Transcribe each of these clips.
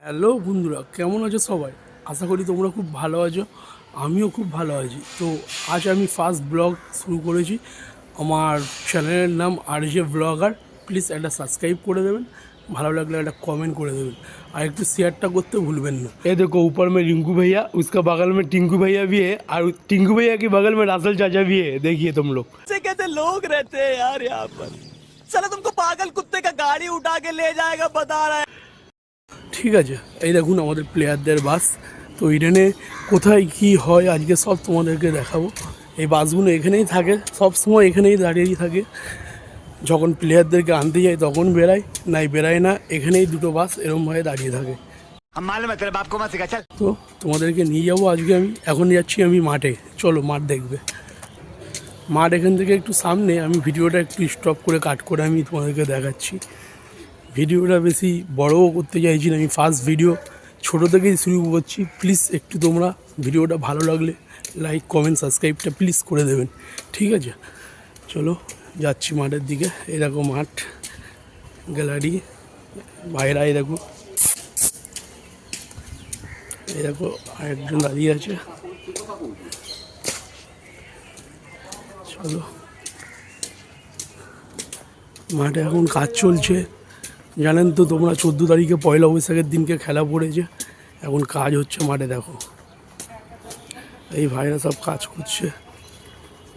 Hello বন্ধুরা, কেমন আছো সবাই? আশা করি তোমরা খুব ভালো আছো। আমিও খুব ভালো আছি। তো আজ আমি ফার্স্ট ব্লগ শুরু করেছি। আমার চ্যানেলের নাম RJ ব্লগার। প্লিজ একটা সাবস্ক্রাইব করে দেবেন, ভালো লাগলে একটা কমেন্ট করে দেবেন, আর একটু শেয়ারটা করতে ভুলবেন না। ये देखो ऊपर में रिंकू भैया, उसका बगल में टिंकू भैया भी है, और टिंकू भैया के बगल में रासल चाचा भी है। देखिए तुम लोग कैसे कैसे लोग रहते हैं यार यहाँ पर। चलो तुमको पागल कुत्ते का गाड़ी उठा के ले जाएगा बता रहा है। ঠিক আছে, এই দেখুন আমাদের প্লেয়ারদের বাস। তো ইডেনে কোথায় কি হয় আজকে সব তোমাদেরকে দেখাবো। এই বাসগুলো এখানেই থাকে, সব সময় এখানেই দাঁড়িয়েই থাকে। যখন প্লেয়ারদেরকে আনতে যাই তখন বেরায়, নাই বেরায় না, এখানেই দুটো বাস এরমভাবে দাঁড়িয়ে থাকে। তো তোমাদেরকে নিয়ে যাবো আজকে আমি। এখন যাচ্ছি আমি মাঠে, চলো মাঠ দেখবে। মাঠ এখান থেকে একটু সামনে। আমি ভিডিওটা একটু স্টপ করে কাট করে আমি তোমাদেরকে দেখাচ্ছি। ভিডিওটা বেশি বড়ও করতে চাইছি না, আমি ফার্স্ট ভিডিও ছোটো থেকেই শুরু করছি। প্লিজ একটু তোমরা ভিডিওটা ভালো লাগলে লাইক কমেন্ট সাবস্ক্রাইবটা প্লিজ করে দেবেন, ঠিক আছে? চলো যাচ্ছি মাঠের দিকে। এই দেখো মাঠ, গ্যালারি, বাইরে এই দেখো, এই দেখো আরেকজন দাঁড়িয়ে আছে। চলো, মাঠে এখন কাজ চলছে। জানেন তো তোমরা, 14 তারিখে পয়লা বৈশাখের দিনকে খেলা পড়েছে। এখন কাজ হচ্ছে মাঠে, দেখো এই ভাইরা সব কাজ করছে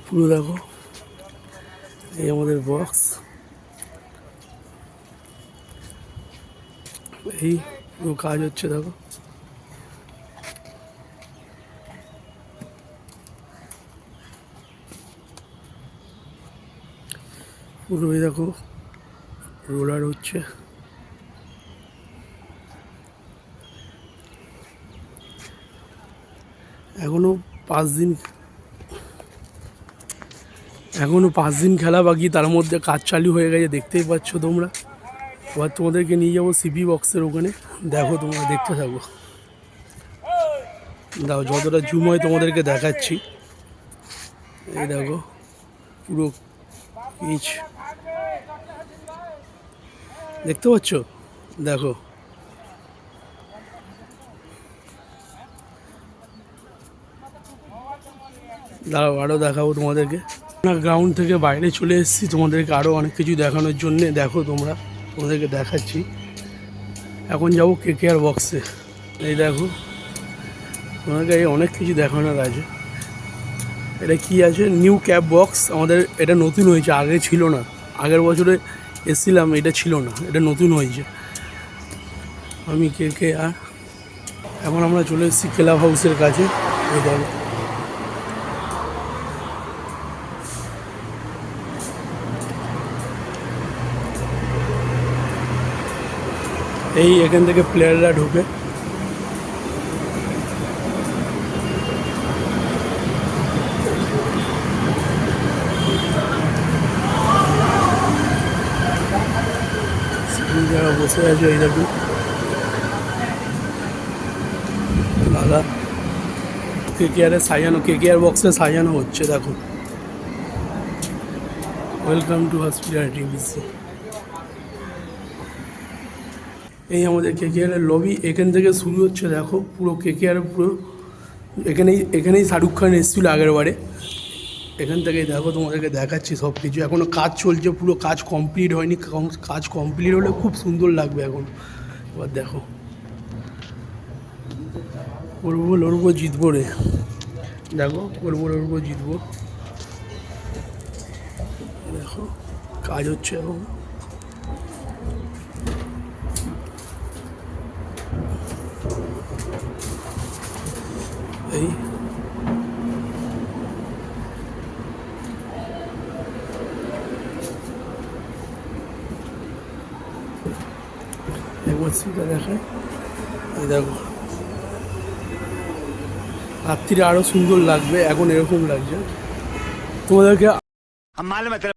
পুরো। দেখো এই আমাদের বক্স, এই পুরো কাজ হচ্ছে। দেখো পুরো, এই দেখো রোলার হচ্ছে। এখনো 5 দিন খেলা বাকি, তার মধ্যে কাজ চালু হয়ে গেছে, দেখতেই পাচ্ছ তোমরা। এবার তোমাদেরকে নিয়ে যাবো সিপি বক্সের ওখানে। দেখো তোমরা দেখতে থাকো, দেখো যতটা জুম হয় তোমাদেরকে দেখাচ্ছি। এই দেখো পুরো পিচ দেখতে পাচ্ছ, দেখো দাঁড়াও আরও দেখাবো তোমাদেরকে। না, গ্রাউন্ড থেকে বাইরে চলে এসেছি তোমাদেরকে আরও অনেক কিছু দেখানোর জন্যে। দেখো তোমরা, তোমাদেরকে দেখাচ্ছি। এখন যাবো KKR বক্সে। এই দেখো তোমাদেরকে অনেক কিছু দেখানোর আছে। এটা কি আছে, নিউ ক্যাব বক্স আমাদের। এটা নতুন হয়েছে, আগে ছিল না। আগের বছরে এসেছিলাম, এটা ছিল না, এটা নতুন হয়েছে। আমি KKR। এখন আমরা চলে এসেছি ক্লাব হাউসের কাছে। এই দেখো এই এখান থেকে প্লেয়াররা ঢোকে। যারা বসে আছে এই দেখুন দাদা, KKR বক্সে সাজানো হচ্ছে। দেখো ওয়েলকাম টু হসপিটালিটি BC। এই আমাদের KKR এর লবি, এখান থেকে শুরু হচ্ছে। দেখো পুরো KKR পুরো এখানেই শাহরুখ খান এসেছিল আগের বারে। এখান থেকেই দেখো তোমাদেরকে দেখাচ্ছি সব কিছু। এখনও কাজ চলছে, পুরো কাজ কমপ্লিট হয়নি। কাজ কমপ্লিট হলে খুব সুন্দর লাগবে এখন। এবার দেখো লড়বো জিতবো রে। দেখো লড়বো জিতবো। দেখো কাজ হচ্ছে এখন। এই একবার সেটা দেখায়। এই দেখো রাত্রিরে আরও সুন্দর লাগবে, এখন এরকম লাগছে তোমাদেরকে।